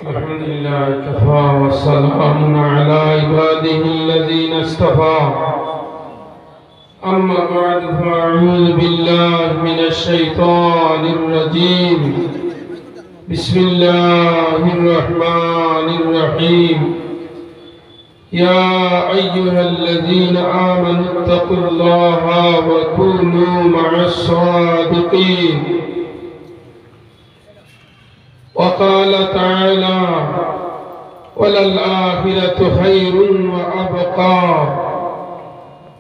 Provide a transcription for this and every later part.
الحمد لله كفى والسلام على عباده الذين اصطفى أما بعد فأعوذ بالله من الشيطان الرجيم بسم الله الرحمن الرحيم يا أيها الذين آمنوا اتقوا الله وكونوا مع الصادقين وقال تعالى وللآخرة خير وأبقى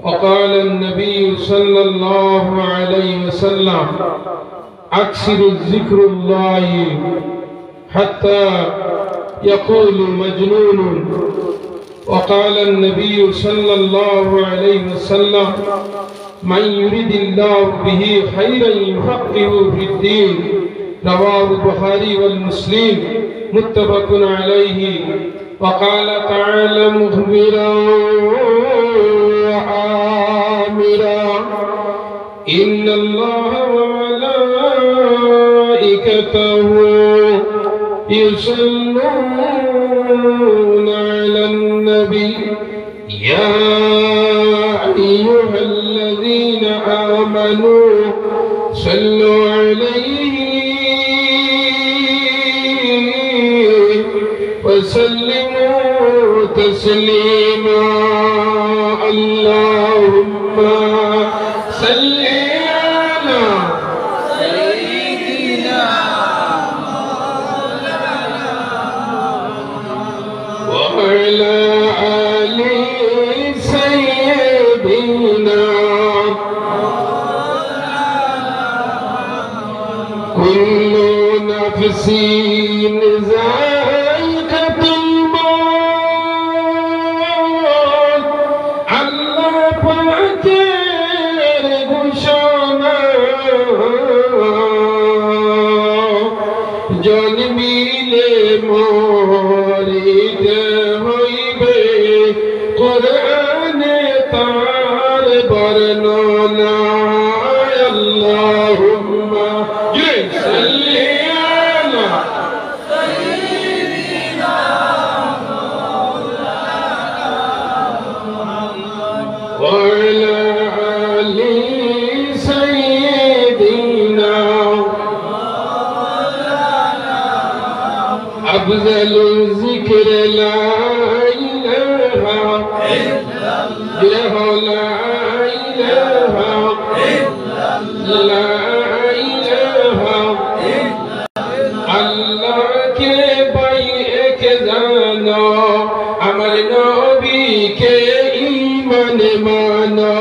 وقال النبي صلى الله عليه وسلم أكثر ذكر الله حتى يقول مجنون وقال النبي صلى الله عليه وسلم من يريد الله به خيرا يفقهه في الدين رواه البخاري والمسلم متفق عليه وقال تعالى مخبرا وآمرا إن الله وملائكته يصلون على النبي يا أيها الذين آمنوا صلوا عليه وسلموا تسليما اللهم صل على سيدنا وعلى آل سيدنا كل نفس أفضل الذكر لا إله إلا الله لا إله إلا الله لا إله الله के भाई एक जानो अमर नबी के ईमान मानो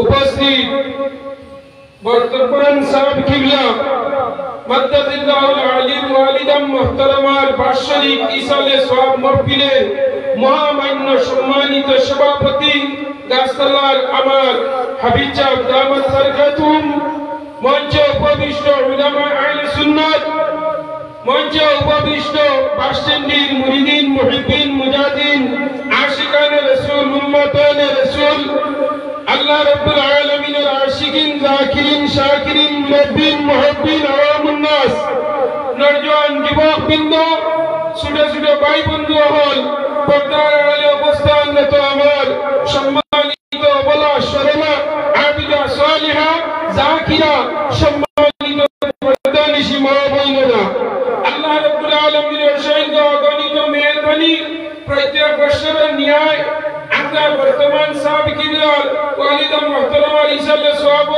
उपस्थित बर्तमान साहब किबला मद्दतिल्लाहुल आलिम वालिदम मुहतरमार बार्षिक इसाले सवाब महफिले महामान्य सम्मानित सभापति गास्तलार আমার হাবিব সাহেব দামাত বরকাতুম মঞ্চে উপবিষ্ট উলামা আহলে সুন্নাত মঞ্চে উপবিষ্ট বাসিন্দিন মুরিদিন মুহিব্বিন মুজাহিদিন আশিকানে রাসূল উম্মতানে রাসূল আল্লাহ রাব্বুল আলামিনের আশিকিন যাকিরিন শাকিরিন মুহিব্বিন মুহিব্বিন আওয়ামুন নাস নরজন যুবক বৃন্দ ছোট ছোট ভাই বন্ধু হল পর্দার আড়ালে অবস্থানরত আমার সম্মানিত বলা শরমা আবিদা সালিহা যাকিরা সম্মানিত পর্দানিশী মা বোনেরা আল্লাহ রাব্বুল আলামিনের অসীম গণিত মেহেরবানি প্রত্যেক বছরের ন্যায় আমরা বর্তমান সাহাবীদের ওয়ালিদা মুহতারামা ইসালে সওয়াব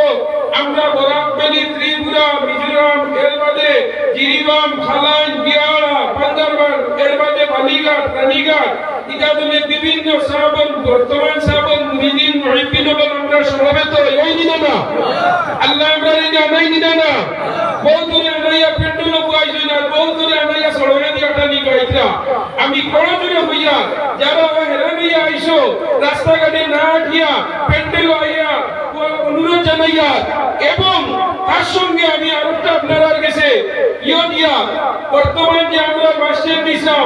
আমরা বরাকবালি ত্রিপুরা মিজোরাম এরবাদে জিরিবাম খালান বিয়ারা বান্দরবান এরবাদে রানীঘাট ইদাদলে বিভিন্ন সাহাবান বর্তমান সাহাবান মুরিদিন মুহিব্বিন বল আমরা সমবেত এই দিনা না আল্লাহ আমরা নাই দিনা না বহুতরে আনাইয়া পেন্ডুল বয়াইছো না বহুতরে আনাইয়া সড়কে দিয়াটা নি গাইতা আমি কোনজনে হইয়া যারা হেরান হইয়া আইছো রাস্তাঘাটে না গিয়া পেন্ডুল আইয়া অনুরোধ জানাইয়া এবং তার সঙ্গে আমি আরেকটা আপনারা কাছে দিয়া বর্তমান যে আমরা বাসের দিশা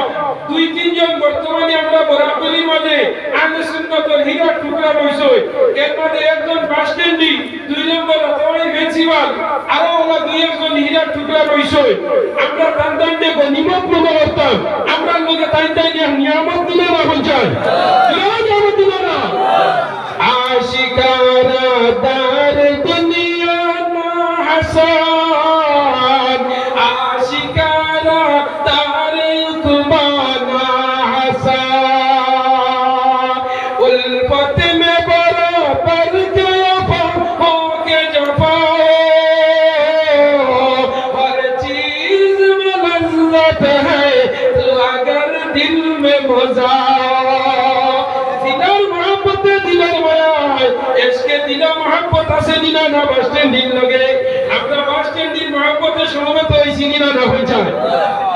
2-3 জন বর্তমানে আমরা বরাবরই মাঝে আহলে সুন্নাতের হীরা টুকরা রইছে এর মধ্যে একজন বাসস্ট্যান্ডি 2 নম্বর অথবা প্রিন্সিপাল আরো ওলা 2-1 হীরা টুকরা রইছে আমরা তান্দান্ডে গনিমত মনে করতাম আমরা লোকে তাইতাই নিয়ামত দিলে না বলছেন নিয়ামত দিলে না আশিকারা দার দুনিয়া না হাসান আশিকারা দার কুবানা হাসান উলফত মে বরাবর के वफा हो के जफा हर चीज में लज्जत है तो अगर दिल में मजा দিলা মহব্বত আছে দিনা না বাসস্ট্যান্ড দিন লগে আমরা বাসস্ট্যান্ড দিন মহব্বতে সমবেত হইছি দিনা না হইছে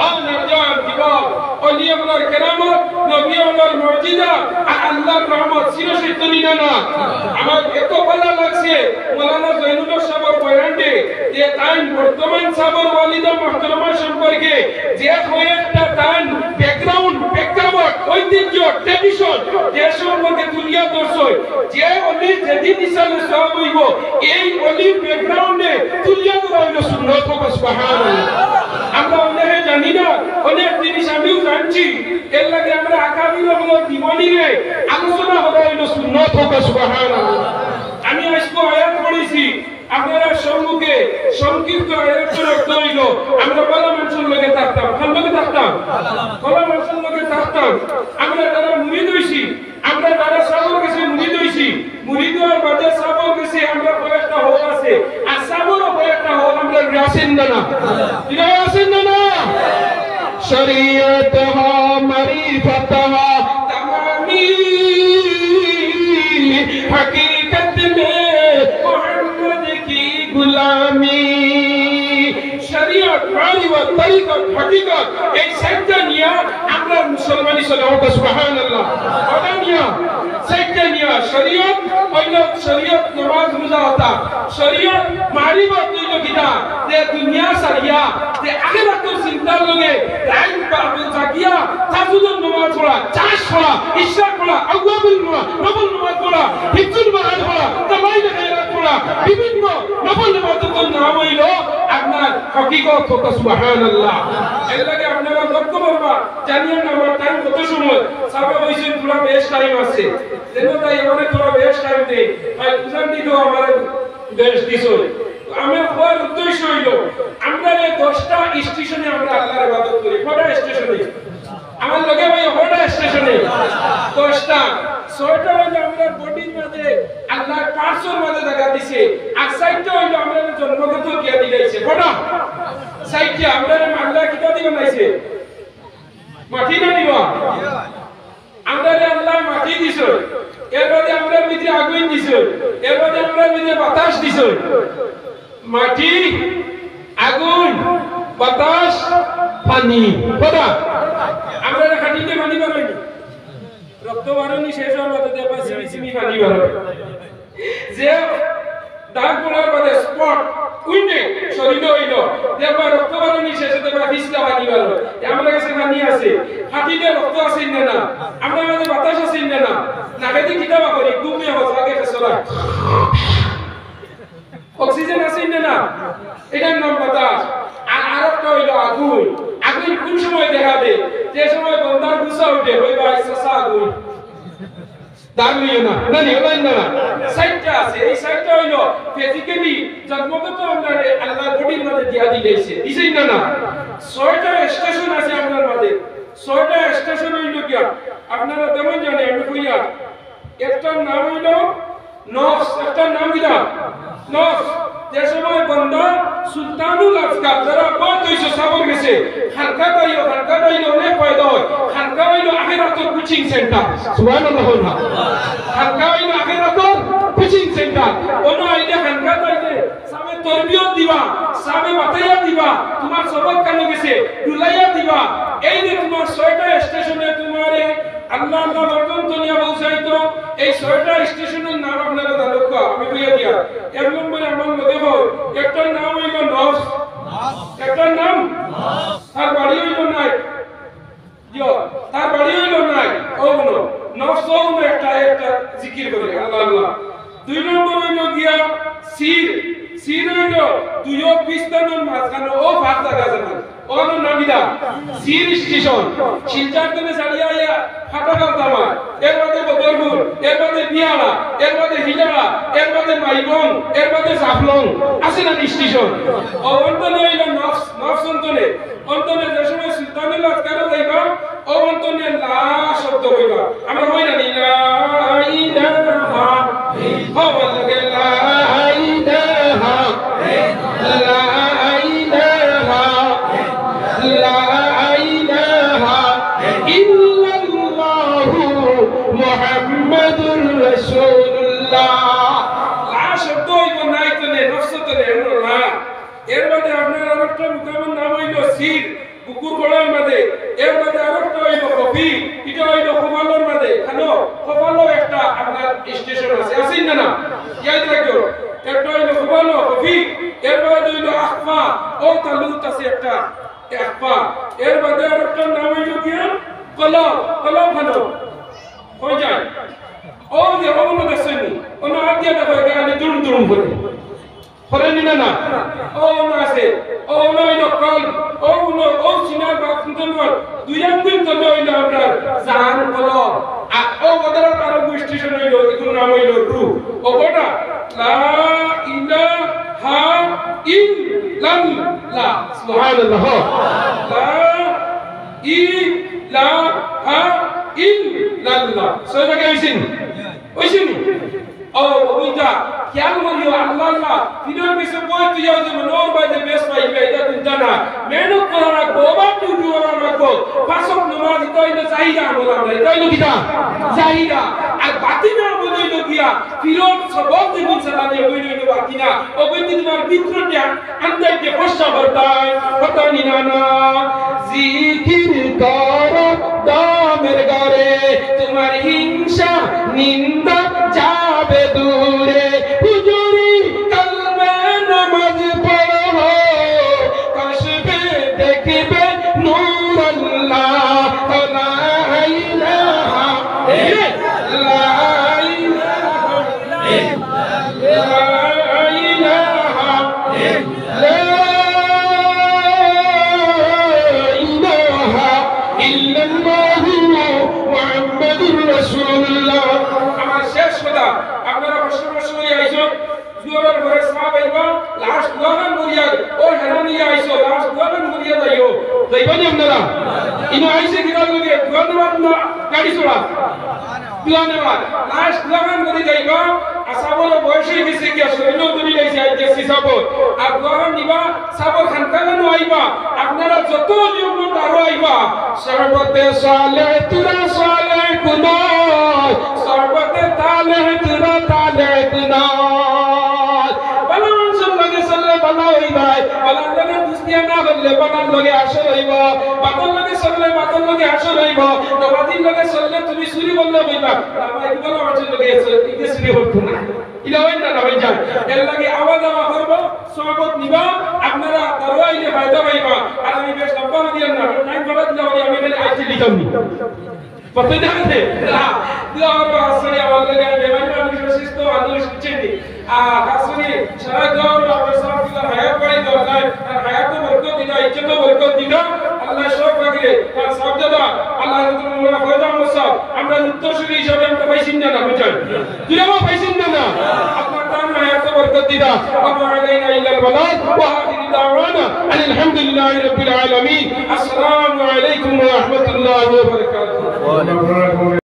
আল্লাহ জান দিবাব ওলি আল্লাহর কেরামত নবী আল্লাহর মুজিজা আর আল্লাহর রহমত চিরসিদ্ধ দিনা না আমার এত ভালো লাগছে মাওলানা জয়নুল সাহেবের বয়ানটি যে তাই বর্তমান সাহেবের ওয়ালিদা মুহতারামা সম্পর্কে যে কয়েকটা তান ব্যাকগ্রাউন্ড প্রেক্ষাপট ঐতিহ্য ট্র্যাডিশন যে সম্পর্কে দুনিয়া দর্শয় যে ওলি যেদিন ইসলামে সব হইব এই ওলি ব্যাকগ্রাউন্ডে দুনিয়া করা হইল সুন্নাত সুবহানাল্লাহ আমরা অনেক জানি না অনেক জিনিস আমিও জানছি এর লাগে আমরা আকাবির হলো জীবনীরে আলোচনা করা হইল সুন্নাত সুবহানাল্লাহ আমি আজকে আয়াত পড়েছি আপনারা সম্মুখে সংক্ষিপ্ত আয়াতের অর্থ হইল আমরা বলা মানুষের লগে থাকতাম কোন লগে থাকতাম বলা মানুষের লগে থাকতাম আমরা যারা মুরিদ হইছি আমরা যারা সাবর কাছে মুরিদ হইছি মুরিদ হওয়ার বাদে সাবর কাছে আমরা কয়েকটা হক আছে আর সাবরও কয়েকটা হক আমরা রাসেন না না রাসেন না শরীয়ত হা মারিফত হা তামামি হकीकत में मोहम्मद की गुलामी शरीयत मारिफत तरीकत हकीकत এই সাতটা নিয়া আমরা মুসলমানি সালাওয়াত সুবহানাল্লাহ ওদানিয়া সাতটা নিয়া শরীয়ত হইল শরীয়ত নামাজ রোজা হতা শরীয়ত মারিফত হইল কিনা যে দুনিয়া সারিয়া যে আখিরাতের চিন্তার লগে টাইম পাবে জাগিয়া তাজুদুন নামাজ পড়া চাষ পড়া ইশরাক পড়া আওয়াবিল পড়া নফল নামাজ পড়া হিজুল বাহাদ পড়া তামাইল খায়রাত পড়া বিভিন্ন নফল নামাজের নাম হইল আপনার হকিকত হতা সুবহানাল্লাহ এর লাগে আপনারা লক্ষ্য করবা জানিয়ে না আমার টাইম কত সময় সাবা হইছে পুরো বেশ টাইম আছে যেন তাই আমাদের পুরো বেশ টাইম নেই ভাই বুঝান দিও আমার বেশ দিছো আমি কোন উদ্দেশ্য হইল আমরা এই 10টা স্টেশনে আমরা আল্লাহর ইবাদত করি কয়টা স্টেশনে আমার লগে ভাই কয়টা স্টেশনে 10টা 6টা হইল আমরা বডির মধ্যে আল্লাহর পার্শ্বর মধ্যে জায়গা দিছে আর 6টা হইল আমরা জন্মগত জ্ঞান দিয়েছে কয়টা 6টা আমরা আল্লাহ কিটা দি বানাইছে মাটি না দিবা আমরা আল্লাহ মাটি দিছে এর মধ্যে আমরা ভিতরে আগুন দিছে এর মধ্যে আমরা ভিতরে বাতাস দিছে মাটি আগুন বাতাস পানি কটা আমরা খাটিতে পানি বানাই রক্ত বারণি শেষ হওয়ার মধ্যে দেবা সিমি পানি বানাই যে দাগ পড়ার পরে স্পট উইন্ডে শরীরে হইল দেবা রক্ত বারণি শেষে দেবা বিস্তা পানি বানাই আমাদের কাছে পানি আছে খাটিতে রক্ত আছে না আমরা মধ্যে বাতাস আছে না নাগাতে কিতাবা করি ঘুমিয়ে হচ্ছে আগে ফেসলা অক্সিজেন আছে না এটার নাম বাতাস আর আরেকটা হইল আগুন আগুন কোন সময় দেখা দেয় যে সময় বন্দার গুসা উঠে হইবা ইসসা আগুন দাঁড়িয়ে না না নিবেন না সাইটটা আছে এই সাইটটা হইল ফিজিক্যালি জন্মগত আমরা আল্লাহ বডির মধ্যে দিয়া দিয়েছে দিছেই না 6টা স্টেশন আছে আপনার মধ্যে 6টা স্টেশন হইল কি আপনারা তেমন জানেন আমি কইয়া একটার নাম হইল নফস একটার নাম কি নফস যে সময় বন্ধা সুলতানুল আজকার যারা বহুত হইছে সাবর গেছে খানকা দাইলো অনেক ফায়দা হয় খানকা হইলো আখিরাতের কোচিং সেন্টার সুবহানাল্লাহ খানকা হইলো আখিরাতের কোচিং সেন্টার ওনো আইলে খানকা দাইলে সাবে তরবিয়ত দিবা সাবে বাতায়া দিবা তোমার সবক কেন গেছে দুলাইয়া দিবা এই যে তোমার 6টা স্টেশনে তোমারে আল্লাহ আল্লাহ পর্যন্ত নিয়ে পৌঁছাইতো এই 6টা স্টেশনের নাম আপনারা জানো আমি বইয়া দিয়া এক নম্বরে আমার দেখো একটার নাম হইল নফস একটার নাম তার বাড়ি হইল নাই তার বাড়ি হইল নাই ওগুলো নফস ওগুলো একটা জিকির করে আল্লাহ আল্লাহ 2 নম্বর হইল গিয়া সির হইল দুইও পিস্তানোর মাঝখানে ও ফাঁক জায়গা জানা ওর নামিদা সির স্টেশন শিলচর থেকে ছাড়িয়া আইয়া ফাটাকাল তামা এর মধ্যে বদরপুর এর মধ্যে বিয়াড়া এর মধ্যে হিলাড়া এর মধ্যে মাইবং এর মধ্যে জাফলং আছে না স্টেশন ও অন্তনে হইল নফস অন্তনে যে সময় সুলতানুল আজকার যাইবা ও অন্তনে লা শব্দ হইবা আমরা হই না লা ইলাহা ইল্লাল্লাহ লা ইলাহা মুহাম্মাদুর রাসূলুল্লাহ লা শব্দ হইব নাই তনে নফস তনে না এর মধ্যে আপনার আরেকটা মুকামের নাম হইল সির বুকুর গড়ার মধ্যে এর মধ্যে আরেকটা হইল কফি এটা হইল খোপালোর মধ্যে খানো খোপালো একটা আপনার স্টেশন আছে না ইয়াদ রাখো একটা হইল খোপালো কফি এর মধ্যে হইল আখফা ও তালুত আছে একটা আখফা এর মধ্যে আরেকটা নাম হইল কি কলম খানো কই যায় ও যে ওগুলো দেখছেন ওনা আগে দেখো এখানে দুরুম করে ফরেনি না ও না আছে ও নয় কল ও চিনার বাপ সুন্দর দুই আঙ্গুল তলে হইল আপনার জাহান কলম আর ও বদর তার স্টেশন হইল এগুলো নাম হইল রু ও গোটা লা ইলাহা ইল্লাল্লাহ সুবহানাল্লাহ লা ইলাহা ইল্লাল্লাহ সবাই গাইছেন ওইছেন ও ওইটা খেয়াল করিও আল্লাহ আল্লাহ তিনের পিছে বই তুই যাও যে মনোর বাইরে বেশ পাইবে এটা চিন্তা না মেহনত করা রাখবো ওবার ডিউটি করা রাখবো পাঁচক নামাজ এটা হইলো চাহিদা আমল আমরা এটা হইলো কিটা চাহিদা আর বাতি না বলে হইলো গিয়া ফিরত সবক জীবন সালানে হইলো বাকি না ও বইতে তোমার বিত্রটা আন্দাজে ফসা বর্তায় না জিকির কর দামের গরে তোমার হিংসা নিন্দা যাবে দূরে হুজুরি কলমে নামাজ পড়ো কসবে দেখবে নূর আল্লাহ লা ইলাহা আপনারা বসে আইছো জোরের ঘরে সাহাব আইবা লাস্ট দোয়ান মুরিয়া ও হেরানিয়া আইছো লাস্ট দোয়ান মুরিয়া যাইও যাইবানি আপনারা ইনো আইছে গিরাল লগে দোয়ান না গাড়ি চড়া দোয়ান লাস্ট দোয়ান মুরি যাইবা আসাবর বয়সে গেছে কি সৈন্য তুমি আইছে আইছে সিসাবর আর দোয়ান নিবা সাবর খানকানো আইবা আপনারা যত নিয়ম আরো আইবা সরবতে সালে তুরা সালে কুনা সরবতে তালে তুরা তালে কুনা বালান সল্লাল্লাহু সাল্লাল্লাহু বালা হইবা বালান লগে দুস্তিয়া না হলে বালান লগে আসর হইবা বাতল লগে সল্লে বাতল লগে আসর হইবা নবাদিন লগে সল্লে তুমি সুরি বললে হইবা আমার এগুলো আমার লগে আছে ইকে সুরি হতো না ইলা হয় না হই যায় এর লাগে আওয়াজ করব সহবত নিবা আপনারা দরওয়াইলে ফায়দা পাইবা আর আমি বেশ লম্বা দিয়াম না টাইম করা দিলাম আমি খালি আইছি লিখামনি পড়তে জানতে না দিওর আসলে আমার লাগে বেমানি মানুষ সুস্থ মানুষ চিনি আসলে সারা দর আমার সাথে হায়াত পাই দরকার আর হায়াত বরকত দিনা ইজ্জত বরকত দিনা আল্লাহ সব রাখে আর সব দাদা আল্লাহ তাআলা ফয়দা মুসা আমরা উত্তরসূরি হিসাবে আমরা পাইছিন না বুঝান দিলামা পাইছিন না আপনার দান হায়াত বরকত দিনা ওয়া আলাইনা ইল্লাল বালাগ ওয়া আখিরু দাওয়ানা আলহামদুলিল্লাহি রাব্বিল আলামিন আসসালামু আলাইকুম ওয়া রাহমাতুল্লাহি ওয়া বারাকাতুহু